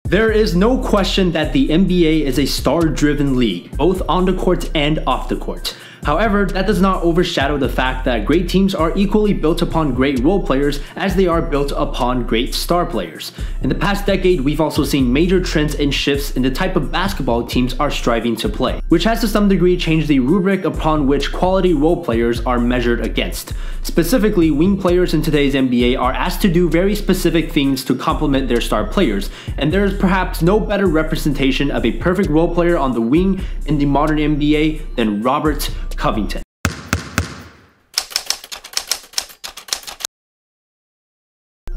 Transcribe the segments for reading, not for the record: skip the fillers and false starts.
There is no question that the NBA is a star-driven league, both on the court and off the court. However, that does not overshadow the fact that great teams are equally built upon great role players as they are built upon great star players. In the past decade, we've also seen major trends and shifts in the type of basketball teams are striving to play, which has to some degree changed the rubric upon which quality role players are measured against. Specifically, wing players in today's NBA are asked to do very specific things to complement their star players, and there is perhaps no better representation of a perfect role player on the wing in the modern NBA than Robert Covington.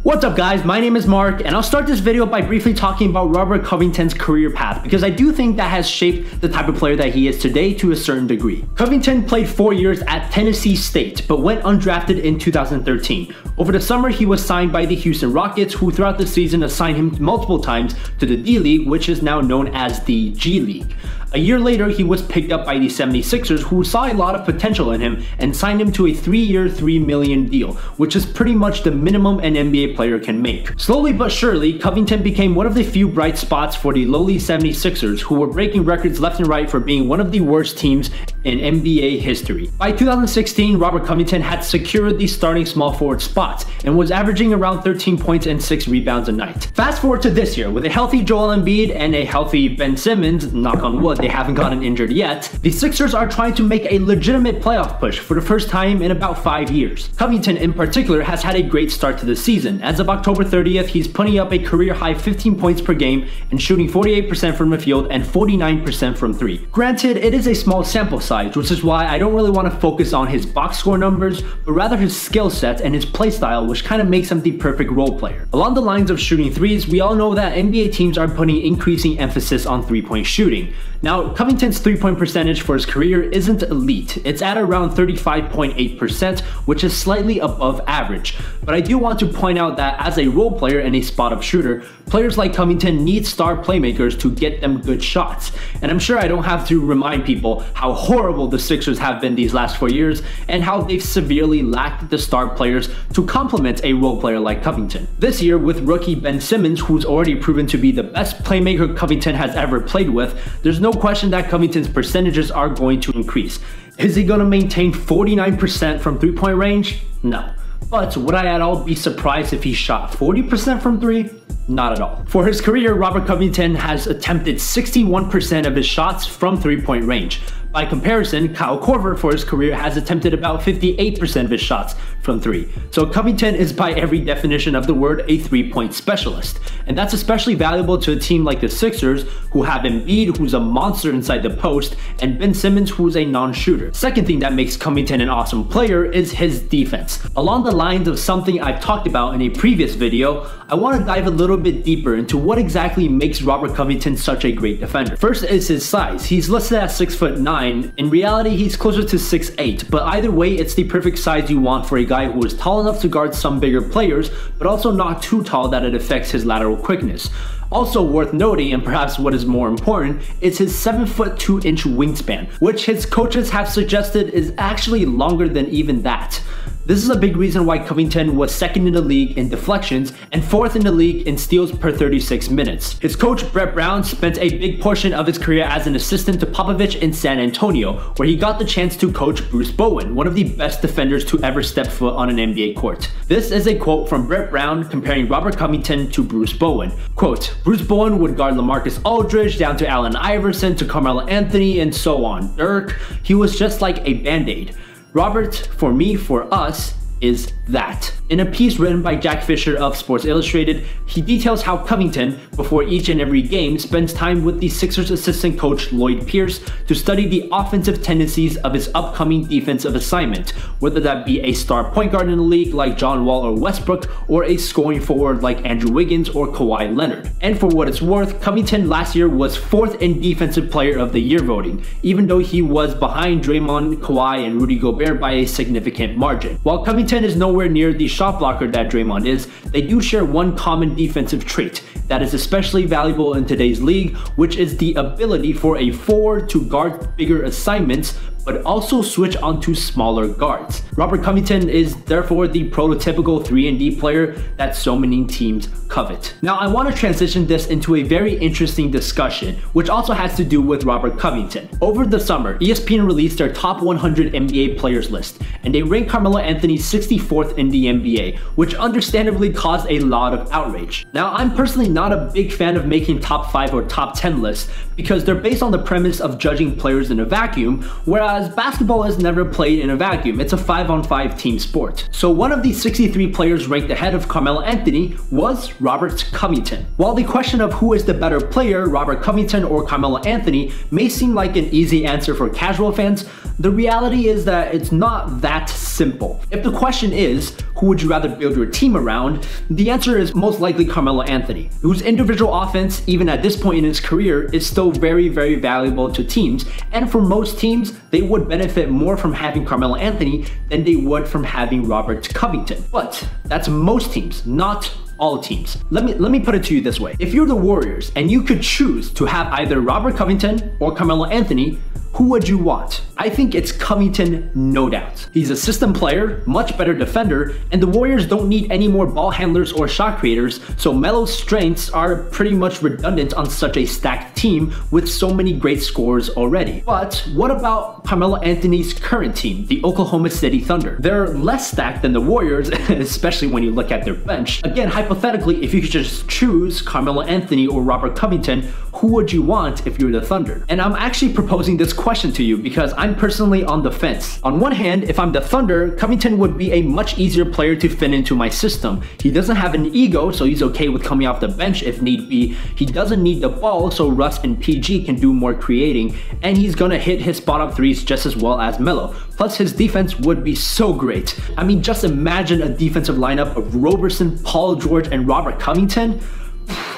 What's up guys, my name is Mark, and I'll start this video by briefly talking about Robert Covington's career path because I do think that has shaped the type of player that he is today to a certain degree. Covington played 4 years at Tennessee State, but went undrafted in 2013. Over the summer, he was signed by the Houston Rockets, who throughout the season assigned him multiple times to the D-League, which is now known as the G-League. A year later, he was picked up by the 76ers, who saw a lot of potential in him and signed him to a 3-year, $3 million deal, which is pretty much the minimum an NBA player can make. Slowly but surely, Covington became one of the few bright spots for the lowly 76ers, who were breaking records left and right for being one of the worst teams in NBA history. By 2016, Robert Covington had secured the starting small forward spot and was averaging around 13 points and 6 rebounds a night. Fast forward to this year, with a healthy Joel Embiid and a healthy Ben Simmons, knock on wood, they haven't gotten injured yet, the Sixers are trying to make a legitimate playoff push for the first time in about 5 years. Covington in particular has had a great start to the season. As of October 30th, he's putting up a career high 15 points per game and shooting 48% from the field and 49% from 3. Granted, it is a small sample size, which is why I don't really want to focus on his box score numbers, but rather his skill set and his play style, which kind of makes him the perfect role player. Along the lines of shooting threes, we all know that NBA teams are putting increasing emphasis on three-point shooting. Now, Covington's three-point percentage for his career isn't elite. It's at around 35.8%, which is slightly above average. But I do want to point out that as a role player and a spot-up shooter, players like Covington need star playmakers to get them good shots. And I'm sure I don't have to remind people how horrible the Sixers have been these last 4 years and how they've severely lacked the star players to complement a role player like Covington. This year, with rookie Ben Simmons, who's already proven to be the best playmaker Covington has ever played with, there's no question that Covington's percentages are going to increase. Is he going to maintain 49% from three-point range? No. But would I at all be surprised if he shot 40% from 3? Not at all. For his career, Robert Covington has attempted 61% of his shots from three-point range. By comparison, Kyle Korver for his career has attempted about 58% of his shots from 3. So Covington is by every definition of the word a three-point specialist. And that's especially valuable to a team like the Sixers, who have Embiid, who's a monster inside the post, and Ben Simmons, who's a non-shooter. Second thing that makes Covington an awesome player is his defense. Along the lines of something I've talked about in a previous video, I want to dive a little bit deeper into what exactly makes Robert Covington such a great defender. First is his size. He's listed at 6'9". In reality, he's closer to 6'8", but either way, it's the perfect size you want for a guy who is tall enough to guard some bigger players, but also not too tall that it affects his lateral quickness. Also worth noting, and perhaps what is more important, is his 7'2" wingspan, which his coaches have suggested is actually longer than even that. This is a big reason why Covington was second in the league in deflections and fourth in the league in steals per 36 minutes. His coach, Brett Brown, spent a big portion of his career as an assistant to Popovich in San Antonio, where he got the chance to coach Bruce Bowen, one of the best defenders to ever step foot on an NBA court. This is a quote from Brett Brown comparing Robert Covington to Bruce Bowen. Quote, "Bruce Bowen would guard LaMarcus Aldridge down to Allen Iverson to Carmelo Anthony and so on. Dirk, he was just like a band-aid. Robert, for me, for us, is that." In a piece written by Jack Fisher of Sports Illustrated, he details how Covington, before each and every game, spends time with the Sixers assistant coach Lloyd Pierce to study the offensive tendencies of his upcoming defensive assignment, whether that be a star point guard in the league like John Wall or Westbrook, or a scoring forward like Andrew Wiggins or Kawhi Leonard. And for what it's worth, Covington last year was 4th in Defensive Player of the Year voting, even though he was behind Draymond, Kawhi, and Rudy Gobert by a significant margin. While Covington is nowhere near the shot blocker that Draymond is, they do share one common defensive trait that is especially valuable in today's league, which is the ability for a forward to guard bigger assignments but also switch onto smaller guards. Robert Covington is therefore the prototypical 3-and-D player that so many teams covet. Now I want to transition this into a very interesting discussion, which also has to do with Robert Covington. Over the summer, ESPN released their top 100 NBA players list, and they ranked Carmelo Anthony 64th in the NBA, which understandably caused a lot of outrage. Now I'm personally not a big fan of making top 5 or top 10 lists because they're based on the premise of judging players in a vacuum, whereas basketball is never played in a vacuum. It's a 5-on-5 team sport. So one of these 63 players ranked ahead of Carmelo Anthony was Robert Covington. While the question of who is the better player, Robert Covington or Carmelo Anthony, may seem like an easy answer for casual fans, the reality is that it's not that simple. If the question is, who would you rather build your team around, the answer is most likely Carmelo Anthony, whose individual offense, even at this point in his career, is still very valuable to teams, and for most teams, they would benefit more from having Carmelo Anthony than they would from having Robert Covington. But that's most teams, not all teams. Let me put it to you this way. If you're the Warriors and you could choose to have either Robert Covington or Carmelo Anthony, who would you want? I think it's Covington, no doubt. He's a system player, much better defender, and the Warriors don't need any more ball handlers or shot creators, so Melo's strengths are pretty much redundant on such a stacked team with so many great scorers already. But what about Carmelo Anthony's current team, the Oklahoma City Thunder? They're less stacked than the Warriors, especially when you look at their bench. Again, hypothetically, if you could just choose Carmelo Anthony or Robert Covington, who would you want if you're the Thunder? And I'm actually proposing this question to you because I'm personally on the fence. On one hand, if I'm the Thunder, Covington would be a much easier player to fit into my system. He doesn't have an ego, so he's okay with coming off the bench if need be. He doesn't need the ball, so Russ and PG can do more creating, and he's gonna hit his spot-up threes just as well as Melo. Plus, his defense would be so great. I mean, just imagine a defensive lineup of Roberson, Paul George, and Robert Covington.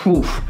Oof.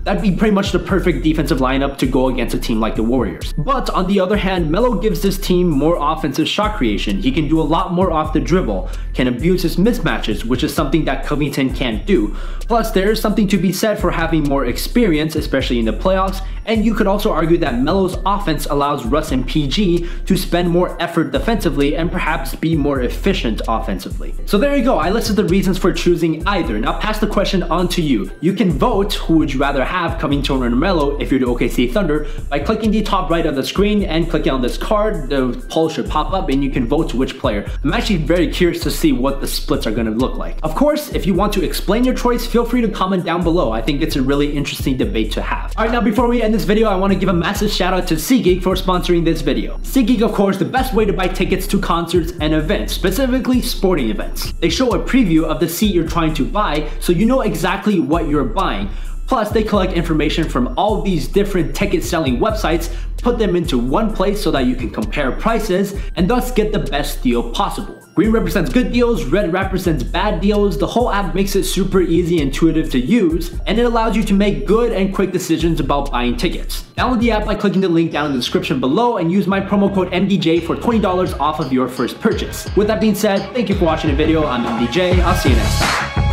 That'd be pretty much the perfect defensive lineup to go against a team like the Warriors. But on the other hand, Melo gives this team more offensive shot creation. He can do a lot more off the dribble, can abuse his mismatches, which is something that Covington can't do. Plus, there is something to be said for having more experience, especially in the playoffs, and you could also argue that Melo's offense allows Russ and PG to spend more effort defensively and perhaps be more efficient offensively. So there you go, I listed the reasons for choosing either. Now pass the question on to you. You can vote who would you rather have, Covington or Melo, if you're the OKC Thunder, by clicking the top right of the screen and clicking on this card. The poll should pop up and you can vote to which player. I'm actually very curious to see what the splits are going to look like. Of course, if you want to explain your choice, feel free to comment down below. I think it's a really interesting debate to have. Alright, now before we end this video, I want to give a massive shout out to SeatGeek for sponsoring this video. SeatGeek, of course, the best way to buy tickets to concerts and events, specifically sporting events. They show a preview of the seat you're trying to buy, so you know exactly what you're buying. Plus, they collect information from all these different ticket selling websites, put them into one place so that you can compare prices and thus get the best deal possible. Green represents good deals, red represents bad deals. The whole app makes it super easy and intuitive to use, and it allows you to make good and quick decisions about buying tickets. Download the app by clicking the link down in the description below and use my promo code MDJ for $20 off of your first purchase. With that being said, thank you for watching the video. I'm MDJ. I'll see you next time.